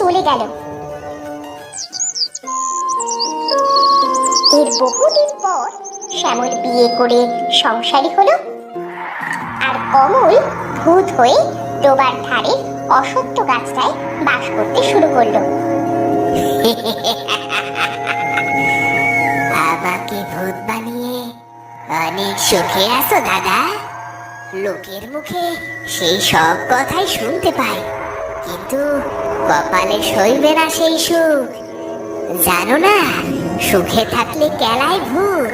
চলে গেল। এর বহুদিন পর শ্যামল বিয়ে করে সংসারী হলো, আর কমল ভূত হয়ে ডোবার ধারে অসত্য গাছটায় বাস করতে শুরু করলো। আমাকে ভূত বানিয়ে অনেক সুখে আছো দাদা। লোকের মুখে সেই সব কথাই শুনতে পাই, কিন্তু কপালে সইবে না সেই সুখ। জানো না, সুখে থাকলে কেলায় ভূত।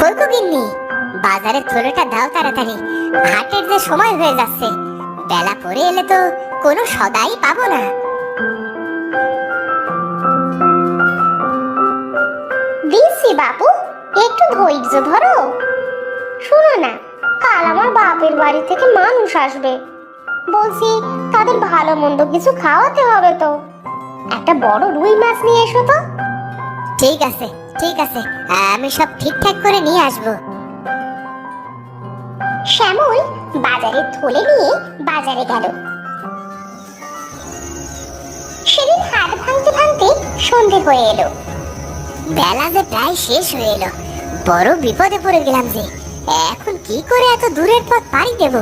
কইকো গিন্নি, বাজারের থলেটা দাও তাড়াতাড়ি, হাটের যে সময় হয়ে যাচ্ছে। বেলা পড়ে এলে তো কোনো সদাই পাবো না। দিচ্ছি বাবু, একটু ধৈর্য ধরো। শোনো না, কাল আমার বাপের বাড়ি থেকে মানুষ আসবে, বলছি তাদের ভালো মন্দ কিছু খাওয়াতে হবে তো। একটা বড় রুই মাছ নিয়ে এসো তো। ঠিক আছে, ঠিক আছে, আমি সব ঠিকঠাক করে নিয়ে আসবো। শ্যামল বাজারের থলে নিয়ে বাজারে গেল। সেদিন হাট ভাঙতে ভাঙতে সন্ধে হয়ে এলো। বেলা যে প্রায় শেষ হয়ে এলো, বড় বিপদে পড়ে গেলাম যে। এখন কি করে এত দূরের পথ পাড়ি দেব?